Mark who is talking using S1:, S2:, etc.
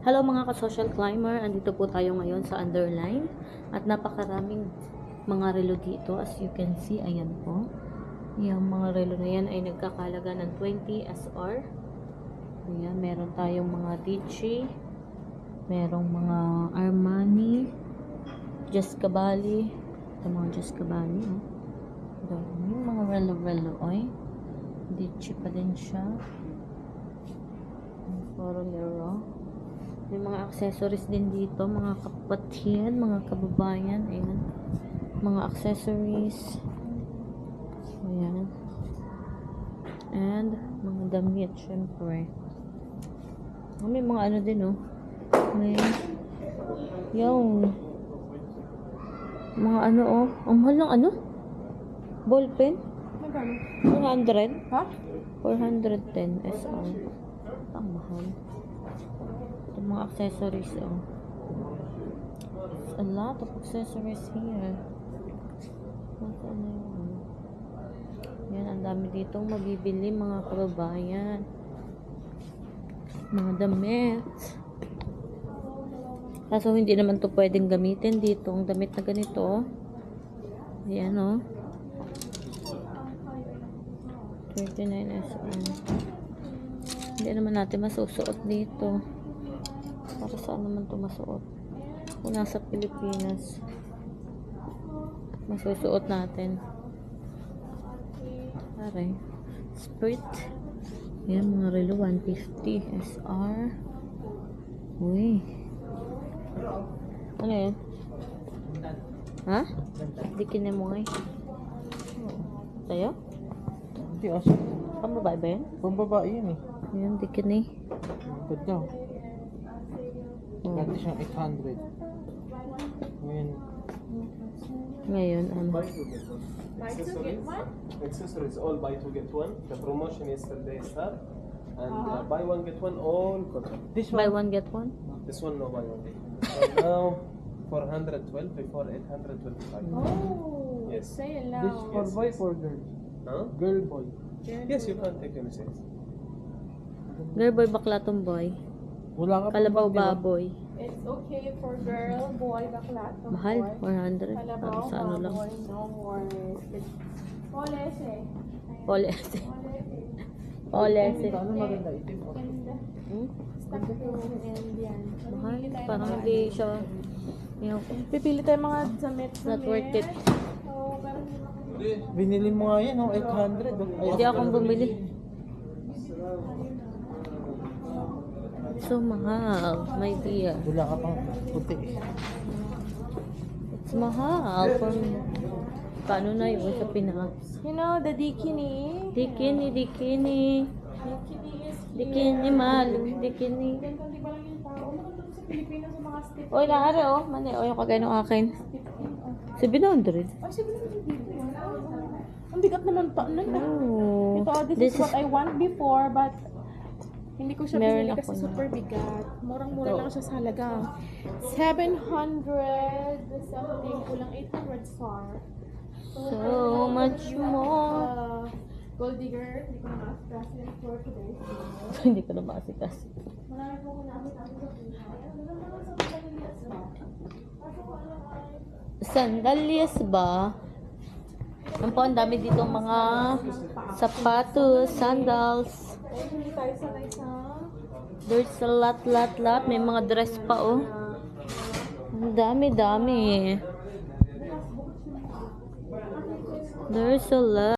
S1: Hello mga ka-social climber, andito po tayo ngayon sa Underline at napakaraming mga relo dito. As you can see, ayan po. Yung mga relo na yan ay nagkakalaga ng 20 SR. Ayan, meron tayong mga Gucci, merong mga Armani, Just Cavalli. Ito mga Just Cavalli. Yung mga relo-relo, oy. Gucci pa din siya. Puro lero. May mga accessories din dito, mga kapatid, mga kababayan. Ayan. Mga accessories. Ayan. And, mga damit, syempre. May mga ano din, oh. May, yung, mga ano, oh. Ang mahal ng ano? Ballpen?
S2: Magkano?
S1: 400?
S2: Ha?
S1: 410 SR. Ang mahal. Itong mga accessories, oh. There's a lot of accessories here. Ano yun? Yan, ang dami ditong mabibili, mga kababayan. Mga damit. Kaso hindi naman to pwedeng gamitin dito. Ang damit na ganito, oh. Ayan, oh. 39 SR. Hindi naman natin masusuot dito. Para saan naman ito masuot? Kung nasa Pilipinas, masusuot natin. Pare. Spirit. Yan, mga relo. 150 SR. Uy. Ano yun? Ha? Dikin na mo ngay. Tayo?
S2: Hindi, asa.
S1: Pambabae ba yan?
S2: Pambabae yan eh.
S1: Yan, dikin eh.
S2: Ganda. Dati siyang 800. Ngayon,
S1: Ngayon, ano?
S3: Buy two get one. Accessories all buy two get one. The promotion yesterday start, and buy one get one all cotton.
S2: this
S1: Buy
S2: one,
S1: one, get one?
S3: This one no buy one get one. And now 412 before 825.
S4: Oh,
S3: Yes.
S4: say
S2: this
S4: aloud.
S2: for boy, for girl.
S3: Huh?
S2: Girl, boy.
S3: Yes, you can take any size.
S1: Girl boy, bakla boy.
S2: Wala ka pang
S1: Kalabaw
S2: bag, di ba?
S1: baboy.
S4: It's okay for girl, boy, bakla, tomboy.
S1: Mahal, 400. Para
S4: Kalabaw,
S1: sa ano lang.
S4: baboy, no worries. Polese.
S1: Polese.
S4: Polese.
S1: Polese.
S2: Ano maganda itim?
S4: And
S1: Hmm?
S4: stuck to and yan.
S1: Mahal. Parang hindi siya, yung,
S4: Pipili tayo mga damit.
S1: not worth it.
S4: Oh, parang
S2: Binili mo nga yan, oh, 800. Oh. Ay,
S1: Hindi akong bumili. So mahal, my dear.
S2: Wala ka pang puti.
S1: It's mahal for me. Paano na yun sa Pinas?
S4: you know, the dikini.
S1: Dikini, dikini.
S4: Dikini is
S1: Dikini, malu. Dikini.
S4: ganito, di ba lang yung tao? Maganda sa Pilipinas sa mga stick.
S1: Oy, laari oh. Mani, oh, yung kagaya ng akin. 700.
S4: Ay, sabi naman yung dito. Ang bigat naman pa. Ano na?
S1: Oh.
S4: Ito, this is what I want before, but hindi ko siya
S1: Meron
S4: binili
S1: ako
S4: kasi
S1: na.
S4: super bigat. Murang-mura lang siya sa halagang 700 something. Kulang 800 SAR.
S1: So much more.
S4: Gold digger. Hindi ko na ma-stress yun for today.
S1: Hindi ko na maasikas.
S4: Marami po ko namin sa Pilipinas. Ano naman sa Pilipinas ba? Kaso ko ano ay
S1: Sandalias ba? Ang po, ang dami dito mga sapatos, sandals.
S4: hindi tayo sanay sa
S1: There's a lot. May mga dress pa, oh. Ang dami. There's a lot.